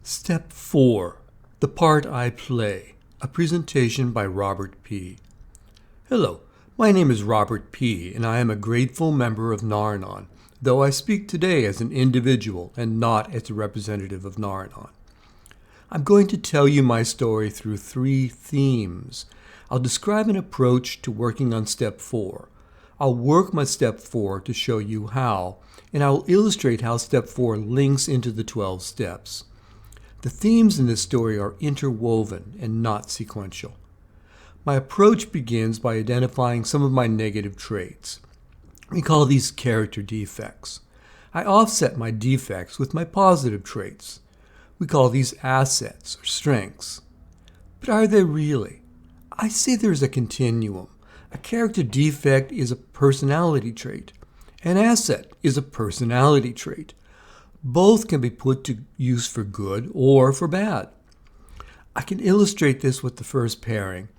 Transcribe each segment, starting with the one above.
Step 4. The Part I Play. A presentation by Robert P. Hello, my name is Robert P. and I am a grateful member of Nar-Anon, though I speak today as an individual and not as a representative of Nar-Anon. I'm going to tell you my story through 3 themes. I'll describe an approach to working on Step 4. I'll work my Step 4 to show you how, and I will illustrate how Step 4 links into the 12 steps. The themes in this story are interwoven and not sequential. My approach begins by identifying some of my negative traits. We call these character defects. I offset my defects with my positive traits. We call these assets or strengths. But are they really? I say there's a continuum. A character defect is a personality trait. An asset is a personality trait. Both can be put to use for good or for bad. I can illustrate this with the first pairing.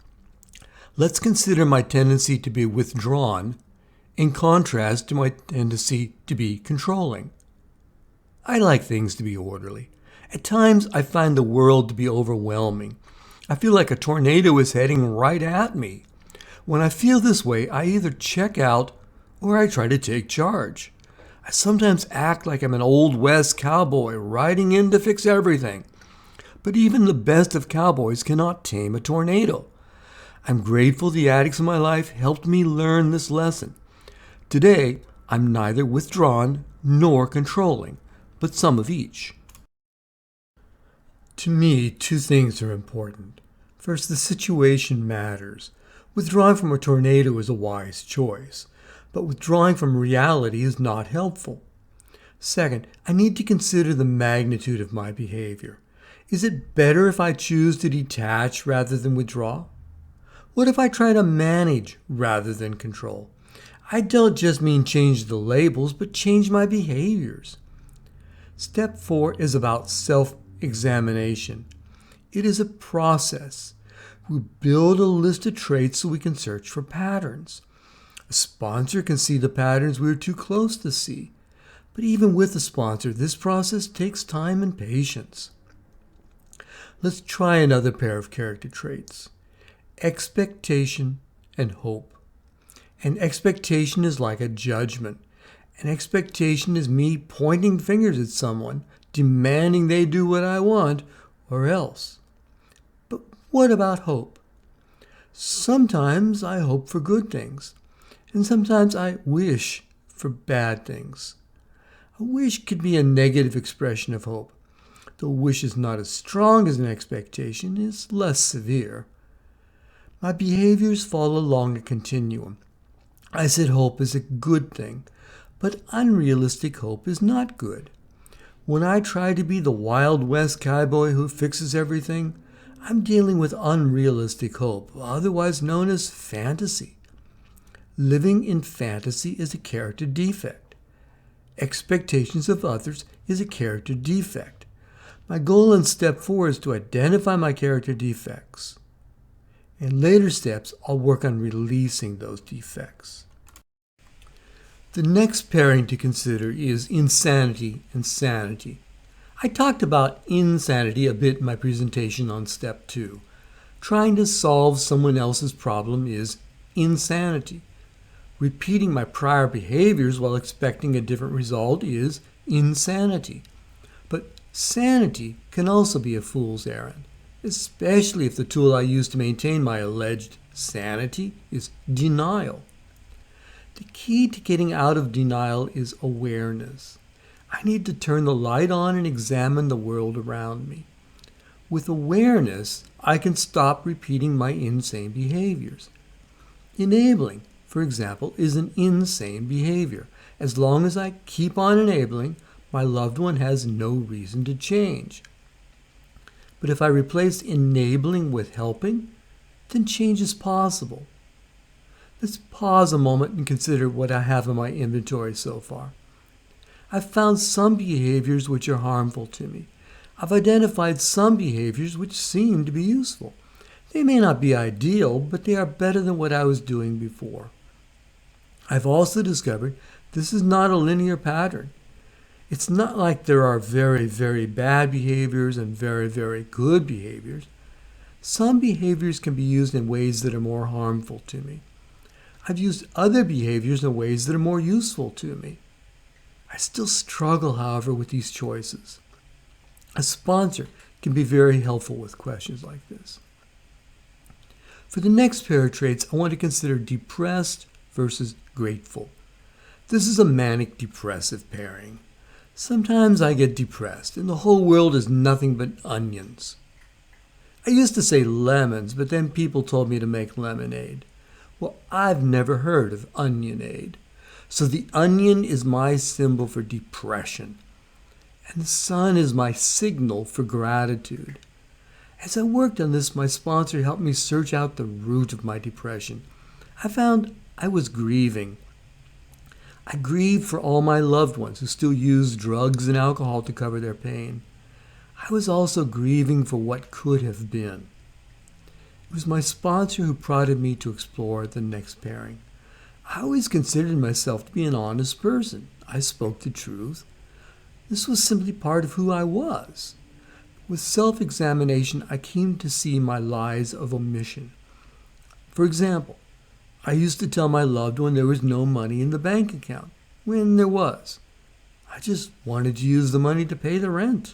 Let's consider my tendency to be withdrawn in contrast to my tendency to be controlling. I like things to be orderly. At times, I find the world to be overwhelming. I feel like a tornado is heading right at me. When I feel this way, I either check out or I try to take charge. I sometimes act like I'm an Old West cowboy riding in to fix everything. But even the best of cowboys cannot tame a tornado. I'm grateful the addicts in my life helped me learn this lesson. Today, I'm neither withdrawn nor controlling, but some of each. To me, 2 things are important. First, the situation matters. Withdrawing from a tornado is a wise choice, but withdrawing from reality is not helpful. Second, I need to consider the magnitude of my behavior. Is it better if I choose to detach rather than withdraw? What if I try to manage rather than control? I don't just mean change the labels, but change my behaviors. Step 4 is about self-examination. It is a process. We build a list of traits so we can search for patterns. A sponsor can see the patterns we're too close to see. But even with a sponsor, this process takes time and patience. Let's try another pair of character traits. Expectation and hope. An expectation is like a judgment. An expectation is me pointing fingers at someone, demanding they do what I want, or else. But what about hope? Sometimes I hope for good things. And sometimes I wish for bad things. A wish could be a negative expression of hope. Though a wish is not as strong as an expectation, it's less severe. My behaviors fall along a continuum. I said hope is a good thing, but unrealistic hope is not good. When I try to be the Wild West cowboy who fixes everything, I'm dealing with unrealistic hope, otherwise known as fantasy. Living in fantasy is a character defect. Expectations of others is a character defect. My goal in Step 4 is to identify my character defects. In later steps, I'll work on releasing those defects. The next pairing to consider is insanity and sanity. I talked about insanity a bit in my presentation on Step 2. Trying to solve someone else's problem is insanity. Repeating my prior behaviors while expecting a different result is insanity. But sanity can also be a fool's errand, especially if the tool I use to maintain my alleged sanity is denial. The key to getting out of denial is awareness. I need to turn the light on and examine the world around me. With awareness, I can stop repeating my insane behaviors. Enabling, for example, is an insane behavior. As long as I keep on enabling, my loved one has no reason to change. But if I replace enabling with helping, then change is possible. Let's pause a moment and consider what I have in my inventory so far. I've found some behaviors which are harmful to me. I've identified some behaviors which seem to be useful. They may not be ideal, but they are better than what I was doing before. I've also discovered this is not a linear pattern. It's not like there are very, very bad behaviors and very, very good behaviors. Some behaviors can be used in ways that are more harmful to me. I've used other behaviors in ways that are more useful to me. I still struggle, however, with these choices. A sponsor can be very helpful with questions like this. For the next pair of traits, I want to consider depressed versus grateful. This is a manic-depressive pairing. Sometimes I get depressed and the whole world is nothing but onions. I used to say lemons, but then people told me to make lemonade. Well, I've never heard of onionade. So the onion is my symbol for depression, and the sun is my signal for gratitude. As I worked on this, my sponsor helped me search out the root of my depression. I found I was grieving. I grieved for all my loved ones who still use drugs and alcohol to cover their pain. I was also grieving for what could have been. It was my sponsor who prodded me to explore the next pairing. I always considered myself to be an honest person. I spoke the truth. This was simply part of who I was. With self-examination, I came to see my lies of omission. For example, I used to tell my loved one there was no money in the bank account, when there was. I just wanted to use the money to pay the rent.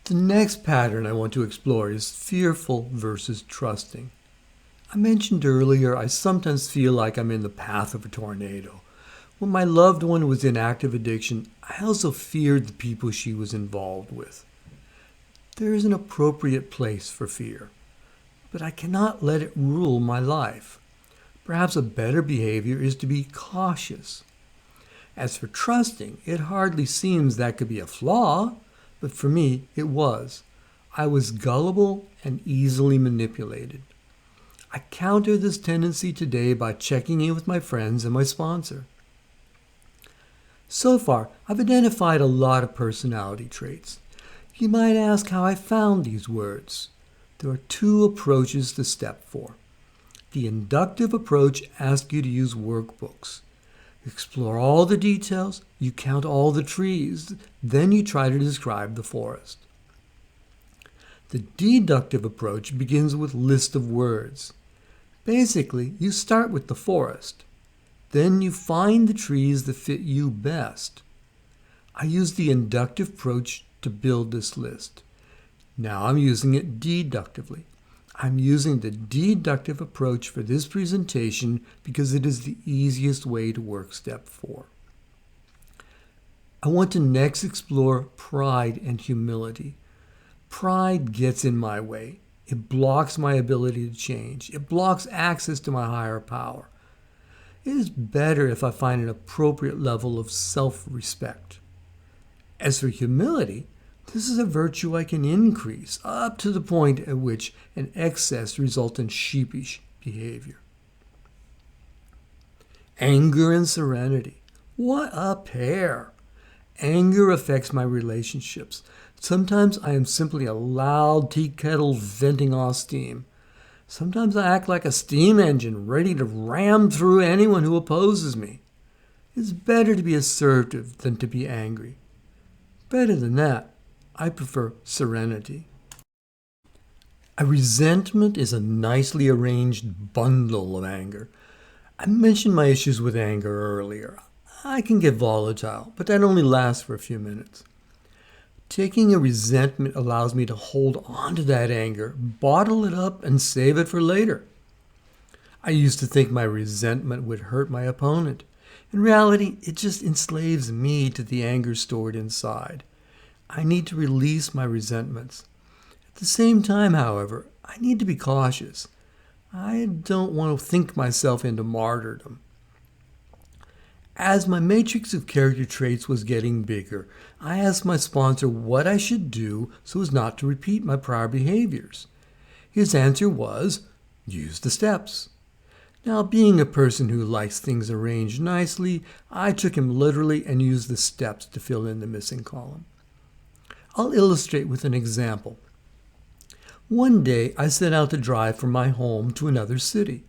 The next pattern I want to explore is fearful versus trusting. I mentioned earlier I sometimes feel like I'm in the path of a tornado. When my loved one was in active addiction, I also feared the people she was involved with. There is an appropriate place for fear, but I cannot let it rule my life. Perhaps a better behavior is to be cautious. As for trusting, it hardly seems that could be a flaw, but for me it was. I was gullible and easily manipulated. I counter this tendency today by checking in with my friends and my sponsor. So far, I've identified a lot of personality traits. You might ask how I found these words. There are two approaches to step 4. The inductive approach asks you to use workbooks. You explore all the details, you count all the trees, then you try to describe the forest. The deductive approach begins with a list of words. Basically, you start with the forest. Then you find the trees that fit you best. I use the inductive approach to build this list. Now I'm using it deductively. I'm using the deductive approach for this presentation because it is the easiest way to work step 4. I want to next explore pride and humility. Pride gets in my way. It blocks my ability to change. It blocks access to my higher power. It is better if I find an appropriate level of self-respect. As for humility, this is a virtue I can increase up to the point at which an excess results in sheepish behavior. Anger and serenity. What a pair! Anger affects my relationships. Sometimes I am simply a loud tea kettle venting off steam. Sometimes I act like a steam engine ready to ram through anyone who opposes me. It's better to be assertive than to be angry. Better than that, I prefer serenity. A resentment is a nicely arranged bundle of anger. I mentioned my issues with anger earlier. I can get volatile, but that only lasts for a few minutes. Taking a resentment allows me to hold on to that anger, bottle it up, and save it for later. I used to think my resentment would hurt my opponent. In reality, it just enslaves me to the anger stored inside. I need to release my resentments. At the same time, however, I need to be cautious. I don't want to think myself into martyrdom. As my matrix of character traits was getting bigger, I asked my sponsor what I should do so as not to repeat my prior behaviors. His answer was, use the steps. Now, being a person who likes things arranged nicely, I took him literally and used the steps to fill in the missing column. I'll illustrate with an example. One day, I set out to drive from my home to another city.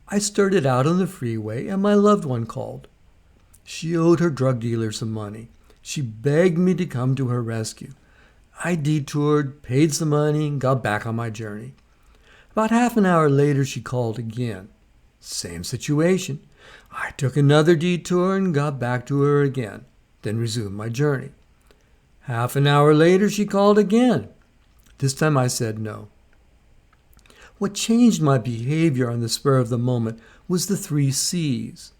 I started out on the freeway and my loved one called. She owed her drug dealer some money. She begged me to come to her rescue. I detoured, paid some money, and got back on my journey. About half an hour later, she called again. Same situation. I took another detour and got back to her again, then resumed my journey. Half an hour later, she called again. This time I said no. What changed my behavior on the spur of the moment was the 3 C's.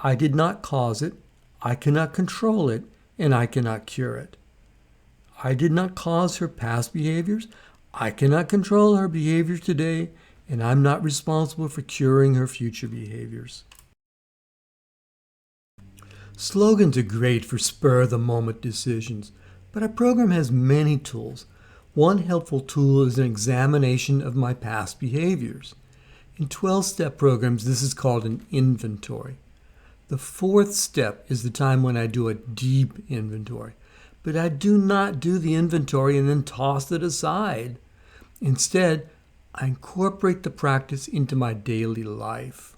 I did not cause it, I cannot control it, and I cannot cure it. I did not cause her past behaviors, I cannot control her behavior today, and I'm not responsible for curing her future behaviors. Slogans are great for spur-of-the-moment decisions, but our program has many tools. One helpful tool is an examination of my past behaviors. In 12-step programs, this is called an inventory. The 4th step is the time when I do a deep inventory, but I do not do the inventory and then toss it aside. Instead, I incorporate the practice into my daily life.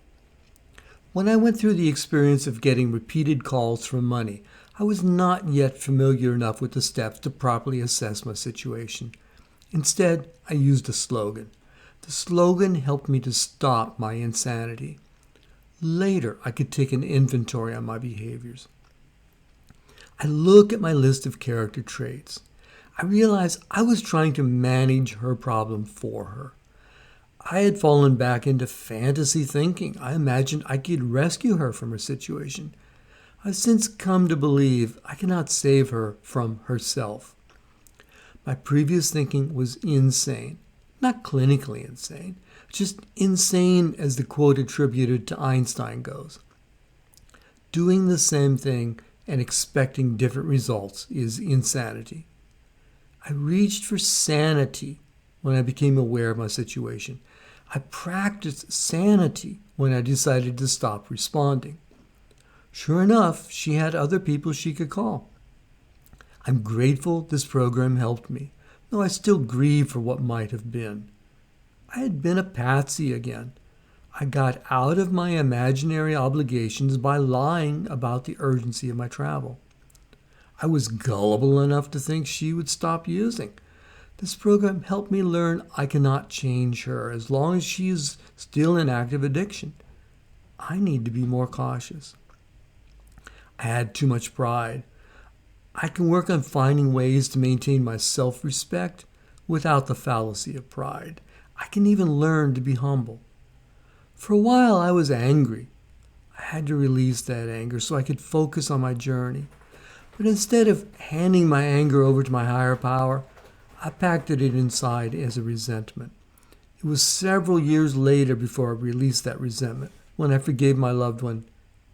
When I went through the experience of getting repeated calls for money, I was not yet familiar enough with the steps to properly assess my situation. Instead, I used a slogan. The slogan helped me to stop my insanity. Later, I could take an inventory on my behaviors. I look at my list of character traits. I realized I was trying to manage her problem for her. I had fallen back into fantasy thinking. I imagined I could rescue her from her situation. I've since come to believe I cannot save her from herself. My previous thinking was insane. Not clinically insane, just insane as the quote attributed to Einstein goes. Doing the same thing and expecting different results is insanity. I reached for sanity when I became aware of my situation. I practiced sanity when I decided to stop responding. Sure enough, she had other people she could call. I'm grateful this program helped me, though I still grieve for what might have been. I had been a patsy again. I got out of my imaginary obligations by lying about the urgency of my travel. I was gullible enough to think she would stop using. This program helped me learn I cannot change her as long as she is still in active addiction. I need to be more cautious. I had too much pride. I can work on finding ways to maintain my self-respect without the fallacy of pride. I can even learn to be humble. For a while, I was angry. I had to release that anger so I could focus on my journey. But instead of handing my anger over to my higher power, I packed it inside as a resentment. It was several years later before I released that resentment, when I forgave my loved one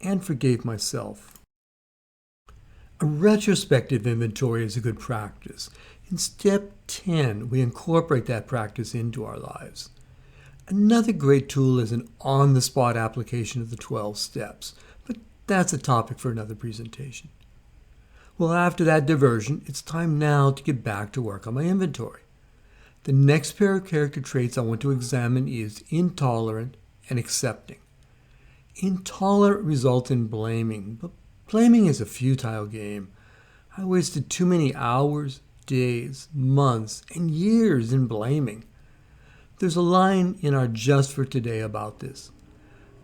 and forgave myself. A retrospective inventory is a good practice. In step 10, we incorporate that practice into our lives. Another great tool is an on-the-spot application of the 12 steps, but that's a topic for another presentation. Well, after that diversion, it's time now to get back to work on my inventory. The next pair of character traits I want to examine is intolerant and accepting. Intolerant results in blaming, but blaming is a futile game. I wasted too many hours, days, months, and years in blaming. There's a line in our Just for Today about this.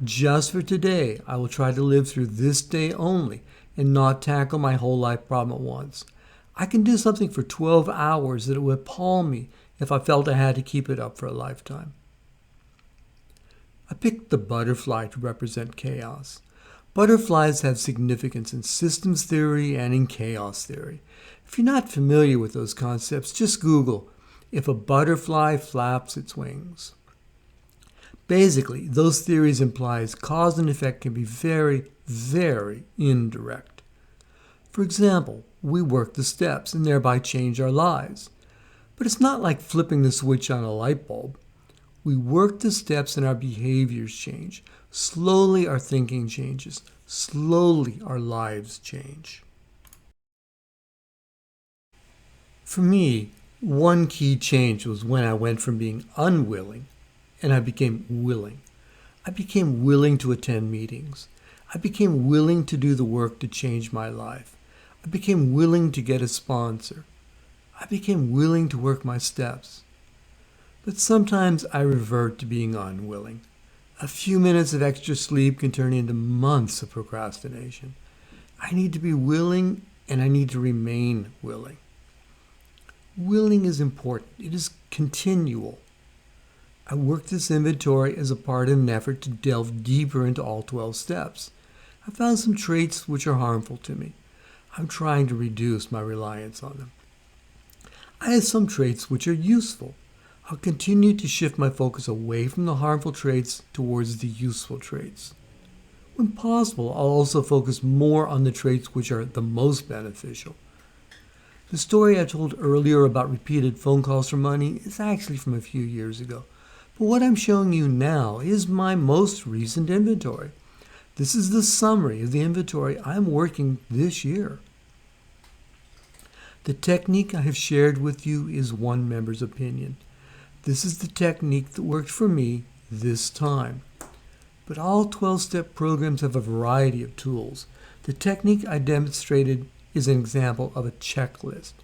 Just for today, I will try to live through this day only and not tackle my whole life problem at once. I can do something for 12 hours that would appall me if I felt I had to keep it up for a lifetime. I picked the butterfly to represent chaos. Butterflies have significance in systems theory and in chaos theory. If you're not familiar with those concepts, just Google, "If a butterfly flaps its wings." Basically, those theories imply cause and effect can be very, very indirect. For example, we work the steps and thereby change our lives. But it's not like flipping the switch on a light bulb. We work the steps and our behaviors change. Slowly our thinking changes. Slowly our lives change. For me, one key change was when I went from being unwilling and I became willing. I became willing to attend meetings. I became willing to do the work to change my life. I became willing to get a sponsor. I became willing to work my steps. But sometimes I revert to being unwilling. A few minutes of extra sleep can turn into months of procrastination. I need to be willing, and I need to remain willing. Willing is important. It is continual. I work this inventory as a part of an effort to delve deeper into all 12 steps. I found some traits which are harmful to me. I'm trying to reduce my reliance on them. I have some traits which are useful. I'll continue to shift my focus away from the harmful traits towards the useful traits. When possible, I'll also focus more on the traits which are the most beneficial. The story I told earlier about repeated phone calls for money is actually from a few years ago. But what I'm showing you now is my most recent inventory. This is the summary of the inventory I'm working this year. The technique I have shared with you is one member's opinion. This is the technique that worked for me this time. But all 12-step programs have a variety of tools. The technique I demonstrated is an example of a checklist.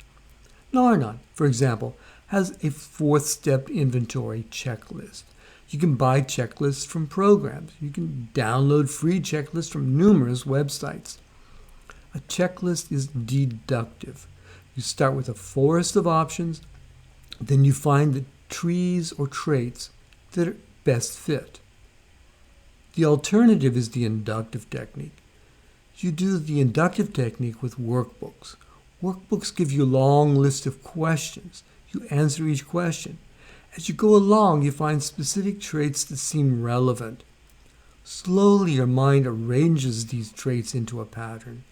Narnon, for example, has a 4th-step inventory checklist. You can buy checklists from programs. You can download free checklists from numerous websites. A checklist is deductive. You start with a forest of options, then you find the trees or traits that are best fit. The alternative is the inductive technique. You do the inductive technique with workbooks. Workbooks give you a long list of questions. You answer each question. As you go along, you find specific traits that seem relevant. Slowly, your mind arranges these traits into a pattern.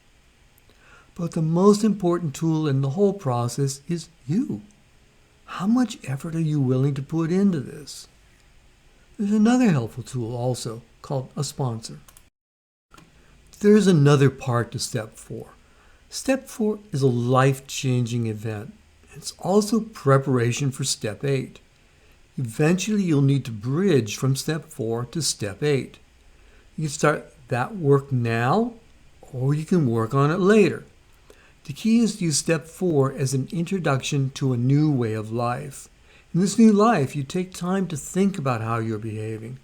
But the most important tool in the whole process is you. How much effort are you willing to put into this? There's another helpful tool also called a sponsor. There's another part to step 4. Step 4 is a life-changing event. It's also preparation for step 8. Eventually, you'll need to bridge from step 4 to step 8. You can start that work now, or you can work on it later. The key is to use step 4 as an introduction to a new way of life. In this new life, you take time to think about how you're behaving.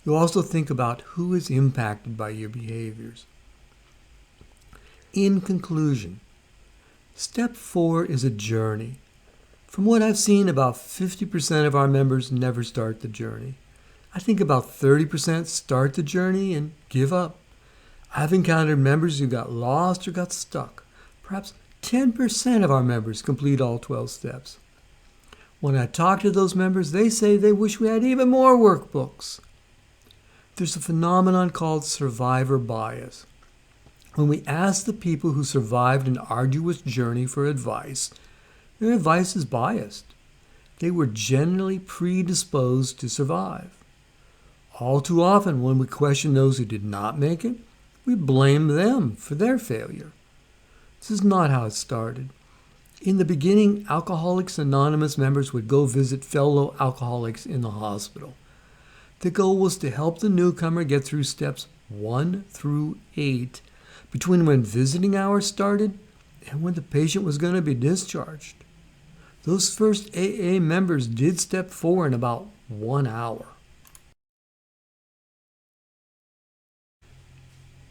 You also think about who is impacted by your behaviors. In conclusion, step 4 is a journey. From what I've seen, about 50% of our members never start the journey. I think about 30% start the journey and give up. I've encountered members who got lost or got stuck. Perhaps 10% of our members complete all 12 steps. When I talk to those members, they say they wish we had even more workbooks. There's a phenomenon called survivor bias. When we ask the people who survived an arduous journey for advice, their advice is biased. They were generally predisposed to survive. All too often, when we question those who did not make it, we blame them for their failure. This is not how it started. In the beginning, Alcoholics Anonymous members would go visit fellow alcoholics in the hospital. The goal was to help the newcomer get through steps 1 through 8 between when visiting hours started and when the patient was going to be discharged. Those first AA members did step 4 in about 1 hour.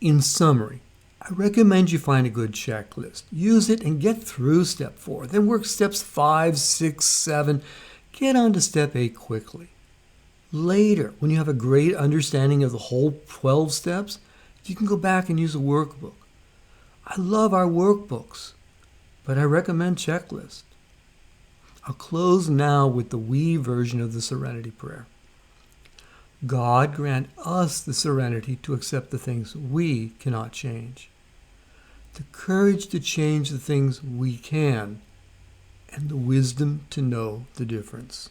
In summary, I recommend you find a good checklist. Use it and get through step 4. Then work steps 5, 6, 7. Get on to step 8 quickly. Later, when you have a great understanding of the whole 12 steps, you can go back and use a workbook. I love our workbooks, but I recommend checklists. I'll close now with the we version of the Serenity Prayer. God grant us the serenity to accept the things we cannot change, the courage to change the things we can, and the wisdom to know the difference.